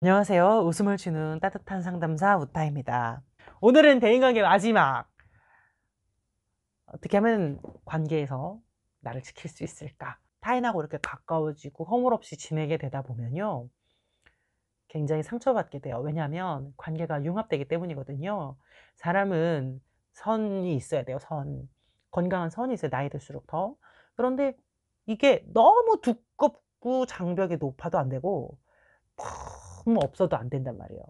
안녕하세요. 웃음을 주는 따뜻한 상담사 우타입니다. 오늘은 대인관계 마지막. 어떻게 하면 관계에서 나를 지킬 수 있을까? 타인하고 이렇게 가까워지고 허물없이 지내게 되다 보면요. 굉장히 상처받게 돼요. 왜냐하면 관계가 융합되기 때문이거든요. 사람은 선이 있어야 돼요, 선. 건강한 선이 있어요, 나이 들수록 더. 그런데 이게 너무 두껍고 장벽이 높아도 안 되고 너무 없어도 안 된단 말이에요.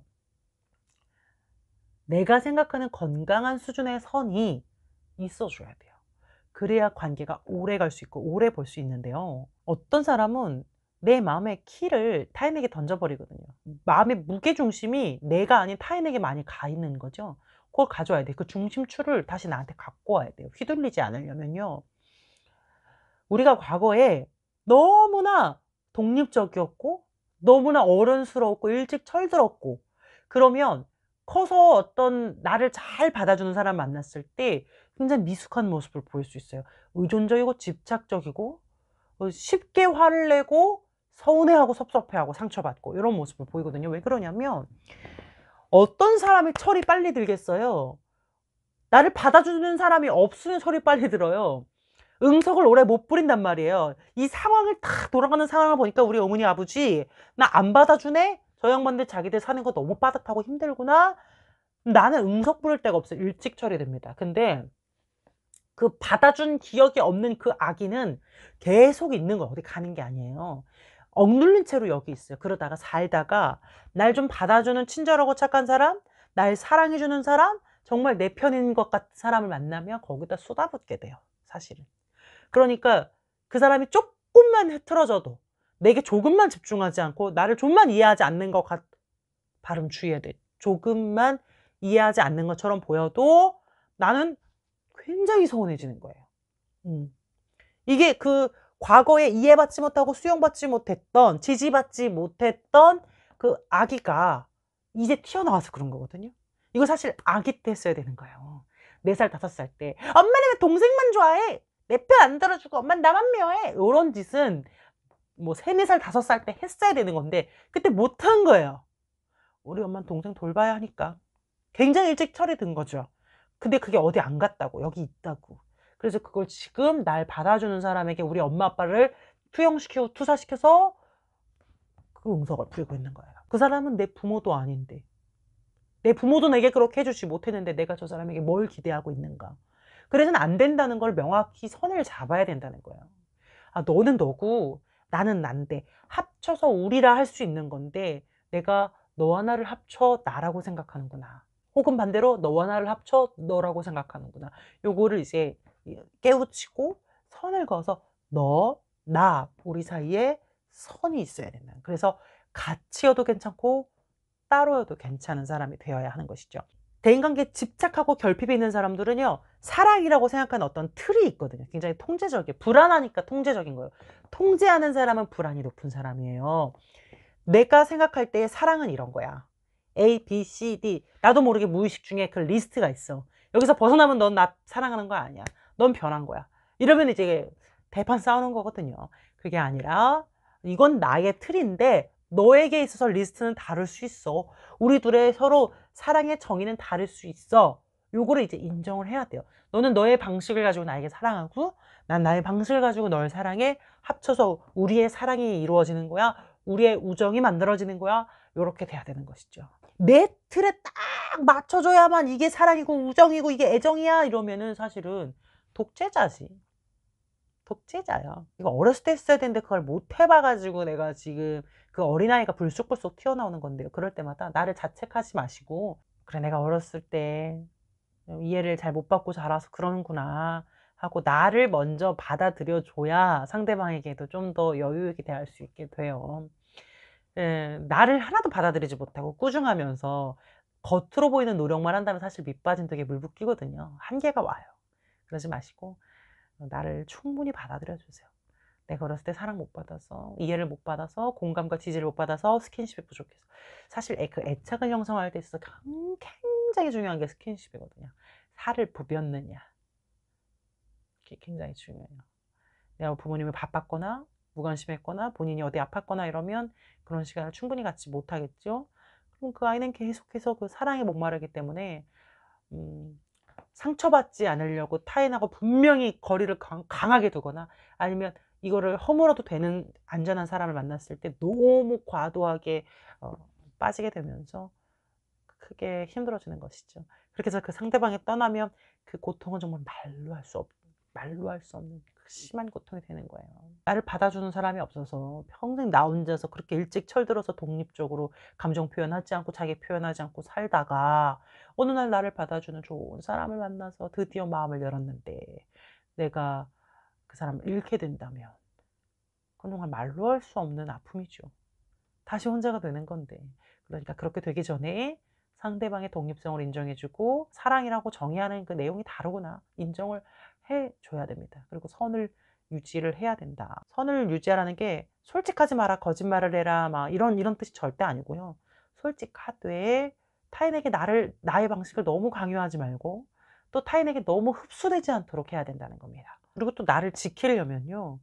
내가 생각하는 건강한 수준의 선이 있어 줘야 돼요. 그래야 관계가 오래 갈 수 있고 오래 볼 수 있는데요. 어떤 사람은 내 마음의 키를 타인에게 던져 버리거든요. 마음의 무게 중심이 내가 아닌 타인에게 많이 가 있는 거죠. 그걸 가져와야 돼. 그 중심추를 다시 나한테 갖고 와야 돼요, 휘둘리지 않으려면요. 우리가 과거에 너무나 독립적이었고 너무나 어른스러웠고 일찍 철들었고, 그러면 커서 어떤 나를 잘 받아주는 사람 만났을 때 굉장히 미숙한 모습을 보일 수 있어요. 의존적이고 집착적이고 쉽게 화를 내고 서운해하고 섭섭해하고 상처받고 이런 모습을 보이거든요. 왜 그러냐면 어떤 사람이 철이 빨리 들겠어요? 나를 받아주는 사람이 없으면 철이 빨리 들어요. 응석을 오래 못 부린단 말이에요. 이 상황을 탁 돌아가는 상황을 보니까 우리 어머니 아버지 '나 안 받아주네. 저 양반들 자기들 사는 거 너무 빠듯하고 힘들구나.' 나는 응석 부릴 데가 없어요. 일찍 처리됩니다. 근데 그 받아준 기억이 없는 그 아기는 계속 있는 거예요. 어디 가는 게 아니에요. 억눌린 채로 여기 있어요. 그러다가 살다가 날 좀 받아주는 친절하고 착한 사람, 날 사랑해 주는 사람, 정말 내 편인 것 같은 사람을 만나면 거기다 쏟아붓게 돼요, 사실은. 그러니까 그 사람이 쪼끔만 흐트러져도 내게 조금만 집중하지 않고 나를 좀만 이해하지 않는 것 같 발음 주의해야 돼. 조금만 이해하지 않는 것처럼 보여도 나는 굉장히 서운해지는 거예요. 음. 이게 그 과거에 이해받지 못하고 수용받지 못했던, 지지받지 못했던 그 아기가 이제 튀어나와서 그런 거거든요. 이거 사실 아기 때 했어야 되는 거예요. 4 살, 5 살 때. "엄마는 왜 동생만 좋아해? 내 편 안 들어주고 엄마는 나만 미워해." 요런 짓은 뭐 3-4 살, 5 살 때 했어야 되는 건데 그때 못한 거예요. 우리 엄마는 동생 돌봐야 하니까. 굉장히 일찍 철이 든 거죠. 근데 그게 어디 안 갔다고, 여기 있다고. 그래서 그걸 지금 날 받아주는 사람에게 우리 엄마 아빠를 투영시키고 투사시켜서 그 응석을 부리고 있는 거예요. 그 사람은 내 부모도 아닌데, 내 부모도 내게 그렇게 해 주지 못했는데 내가 저 사람에게 뭘 기대하고 있는가. 그래서는 안 된다는 걸 명확히 선을 잡아야 된다는 거예요. '아 너는 너고 나는 난데 합쳐서 우리라 할 수 있는 건데 내가 너와 나를 합쳐 나라고 생각하는구나.' 혹은 반대로 '너와 나를 합쳐 너라고 생각하는구나.' 요거를 이제 깨우치고 선을 그어서 너, 나 우리 사이에 선이 있어야 된다. 그래서 같이여도 괜찮고 따로여도 괜찮은 사람이 되어야 하는 것이죠. 대인관계에 집착하고 결핍이 있는 사람들은요, 사랑이라고 생각하는 어떤 틀이 있거든요. 굉장히 통제적이에요. 불안하니까 통제적인 거예요. 통제하는 사람은 불안이 높은 사람이에요. 내가 생각할 때의 사랑은 이런 거야. A, B, C, D. 나도 모르게 무의식 중에 그 리스트가 있어. 여기서 벗어나면 넌 나 사랑하는 거 아니야. 넌 변한 거야. 이러면 이제 대판 싸우는 거거든요. 그게 아니라 이건 나의 틀인데 너에게 있어서 리스트는 다를 수 있어. 우리 둘의 서로 사랑의 정의는 다를 수 있어. 요거를 이제 인정을 해야 돼요. 너는 너의 방식을 가지고 나에게 사랑하고 난 나의 방식을 가지고 널 사랑해. 합쳐서 우리의 사랑이 이루어지는 거야. 우리의 우정이 만들어지는 거야. 요렇게 돼야 되는 것이죠. 내 틀에 딱 맞춰줘야만 이게 사랑이고 우정이고 이게 애정이야 이러면은 사실은 독재자지. 독재자야. 이거 어렸을 때 했어야 되는데 그걸 못 해봐 가지고 내가 지금 그 어린아이가 불쑥불쑥 튀어나오는 건데요. 그럴 때마다 나를 자책하지 마시고 '그래 내가 어렸을 때 이해를 잘 못 받고 자라서 그러는구나.' 하고 나를 먼저 받아들여 줘야 상대방에게도 좀 더 여유 있게 대할 수 있게 돼요. 예. 나를 하나도 받아들이지 못하고 꾸중하면서 겉으로 보이는 노력만 한다면 사실 밑 빠진 덕에 물 붓기거든요. 한계가 와요. 그러지 마시고 나를 충분히 받아들여 주세요. 내가 어렸을 때 사랑 못 받아서, 이해를 못 받아서, 공감과 지지를 못 받아서, 스킨십이 부족해서. 사실 그 애착을 형성할 때 있어서 굉장히 중요한 게 스킨십이거든요. 살을 부볐느냐. 그게 굉장히 중요해요. 내가 부모님이 바빴거나 무관심했거나 본인이 어디 아팠거나 이러면 그런 시간을 충분히 갖지 못하겠죠. 그럼 그 아이는 계속해서 그 사랑에 목마르기 때문에 상처받지 않으려고 타인하고 분명히 거리를 강하게 두거나 아니면 이거를 허물어도 되는 안전한 사람을 만났을 때 너무 과도하게 빠지게 되면서 크게 힘들어지는 것이죠. 그렇게 해서 그 상대방이 떠나면 그 고통은 정말 말로 할 수 없는 그 심한 고통이 되는 거예요. 나를 받아주는 사람이 없어서 평생 나 혼자서 그렇게 일찍 철들어서 독립적으로 감정 표현하지 않고 자기 표현하지 않고 살다가 어느 날 나를 받아주는 좋은 사람을 만나서 드디어 마음을 열었는데 내가 그 사람을 잃게 된다면 그건 정말 말로 할 수 없는 아픔이죠. 다시 혼자가 되는 건데. 그러니까 그렇게 되기 전에 상대방의 독립성을 인정해주고 사랑이라고 정의하는 그 내용이 다르구나 인정을 해줘야 됩니다. 그리고 선을 유지를 해야 된다. 선을 유지하라는 게 솔직하지 마라, 거짓말을 해라, 막 이런 뜻이 절대 아니고요. 솔직하되 타인에게 나의 방식을 너무 강요하지 말고 또 타인에게 너무 흡수되지 않도록 해야 된다는 겁니다. 그리고 또 나를 지키려면요.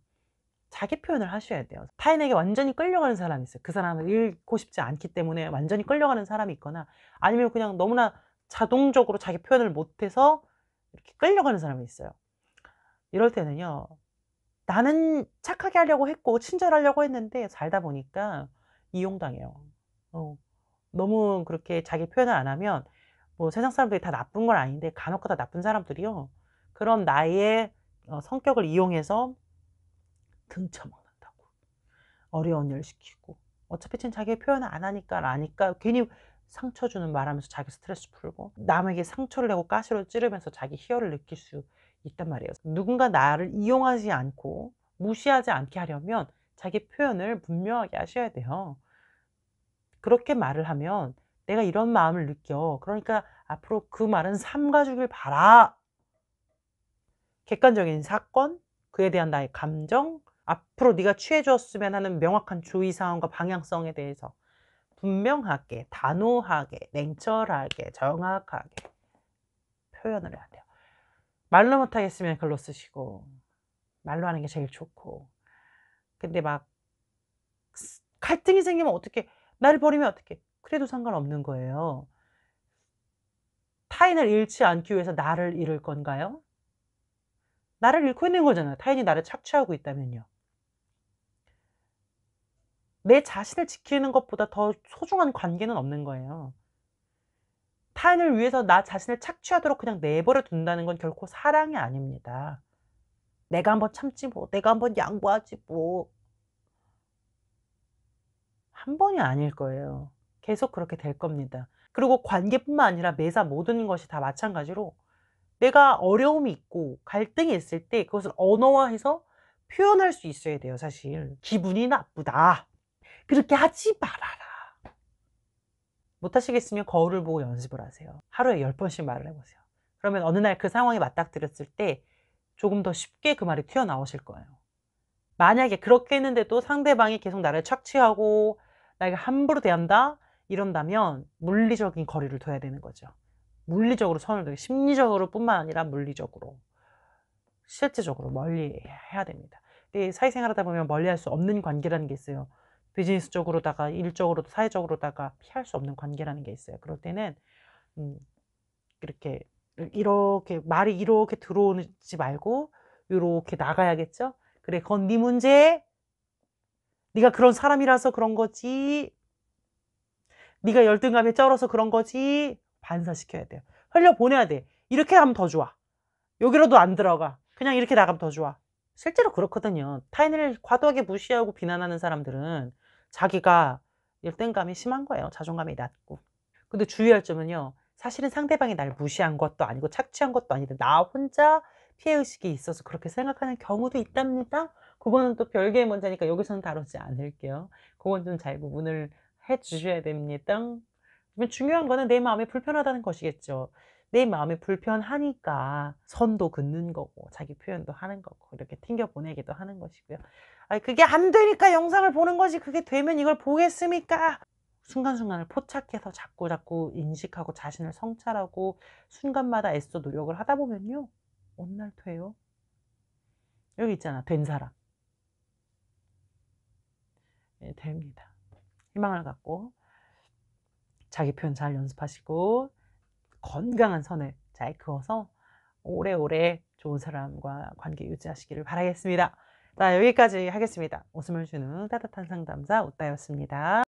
자기 표현을 하셔야 돼요. 타인에게 완전히 끌려가는 사람이 있어요. 그 사람을 잃고 싶지 않기 때문에 완전히 끌려가는 사람이 있거나 아니면 그냥 너무나 자동적으로 자기 표현을 못해서 이렇게 끌려가는 사람이 있어요. 이럴 때는요. 나는 착하게 하려고 했고 친절하려고 했는데 살다 보니까 이용당해요. 너무 그렇게 자기 표현을 안 하면 뭐 세상 사람들이 다 나쁜 건 아닌데 간혹가다 나쁜 사람들이요. 그런 나의 성격을 이용해서 등쳐먹는다고. 어려운 일 시키고. 어차피 쟤는 자기 표현을 안 하니까 아니까 괜히 상처 주는 말하면서 자기 스트레스 풀고 남에게 상처를 내고 가시를 찌르면서 자기 희열을 느낄 수 있단 말이에요. 누군가 나를 이용하지 않고 무시하지 않게 하려면 자기 표현을 분명하게 하셔야 돼요. 그렇게 말을 하면 내가 이런 마음을 느껴. 그러니까 앞으로 그 말은 삼가주길 바라. 객관적인 사건, 그에 대한 나의 감정, 앞으로 네가 취해 주었으면 하는 명확한 주의사항과 방향성에 대해서 분명하게, 단호하게, 냉철하게, 정확하게 표현을 해야 돼요. 말로 못하겠으면 글로 쓰시고 말로 하는 게 제일 좋고 근데 막 갈등이 생기면 어떻게 나를 버리면 어떻게 그래도 상관없는 거예요. 타인을 잃지 않기 위해서 나를 잃을 건가요? 나를 잃고 있는 거잖아요. 타인이 나를 착취하고 있다면요. 내 자신을 지키는 것보다 더 소중한 관계는 없는 거예요. 타인을 위해서 나 자신을 착취하도록 그냥 내버려 둔다는 건 결코 사랑이 아닙니다. 내가 한번 참지 뭐. 내가 한번 양보하지 뭐. 한 번이 아닐 거예요. 계속 그렇게 될 겁니다. 그리고 관계뿐만 아니라 매사 모든 것이 다 마찬가지로 내가 어려움이 있고 갈등이 있을 때 그것을 언어화해서 표현할 수 있어야 돼요. 사실 기분이 나쁘다. 그렇게 하지 말아라. 못하시겠으면 거울을 보고 연습을 하세요. 하루에 10번씩 말을 해보세요. 그러면 어느 날 그 상황에 맞닥뜨렸을 때 조금 더 쉽게 그 말이 튀어나오실 거예요. 만약에 그렇게 했는데도 상대방이 계속 나를 착취하고 나에게 함부로 대한다? 이런다면 물리적인 거리를 둬야 되는 거죠. 물리적으로 선을 두고 심리적으로 뿐만 아니라 물리적으로 실제적으로 멀리 해야 됩니다. 근데 사회생활 하다 보면 멀리할 수 없는 관계라는 게 있어요. 비즈니스적으로다가 일적으로도 사회적으로다가 피할 수 없는 관계라는 게 있어요. 그럴 때는 이렇게 말이 이렇게 들어오지 말고 이렇게 나가야겠죠? 그래 그건 네 문제. 네가 그런 사람이라서 그런 거지. 네가 열등감에 쩔어서 그런 거지. 반사시켜야 돼요. 흘려보내야 돼. 이렇게 하면 더 좋아. 여기로도 안 들어가. 그냥 이렇게 나가면 더 좋아. 실제로 그렇거든요. 타인을 과도하게 무시하고 비난하는 사람들은 자기가 열등감이 심한 거예요. 자존감이 낮고. 근데 주의할 점은요. 사실은 상대방이 날 무시한 것도 아니고 착취한 것도 아닌데 나 혼자 피해의식이 있어서 그렇게 생각하는 경우도 있답니다. 그거는 또 별개의 문제니까 여기서는 다루지 않을게요. 그건 좀 잘 구분을 해 주셔야 됩니다. 중요한 거는 내 마음이 불편하다는 것이겠죠. 내 마음이 불편하니까 선도 긋는 거고 자기 표현도 하는 거고 이렇게 튕겨 보내기도 하는 것이고요. 그게 안 되니까 영상을 보는 거지 그게 되면 이걸 보겠습니까? 순간순간을 포착해서 자꾸 인식하고 자신을 성찰하고 순간마다 애써 노력을 하다 보면요. 어느 날 돼요. 여기 있잖아. 된 사람. 됩니다. 희망을 갖고 자기 표현 잘 연습하시고 건강한 선을 잘 그어서 오래오래 좋은 사람과 관계 유지하시기를 바라겠습니다. 자, 여기까지 하겠습니다. 웃음을 주는 따뜻한 상담사 웃다였습니다.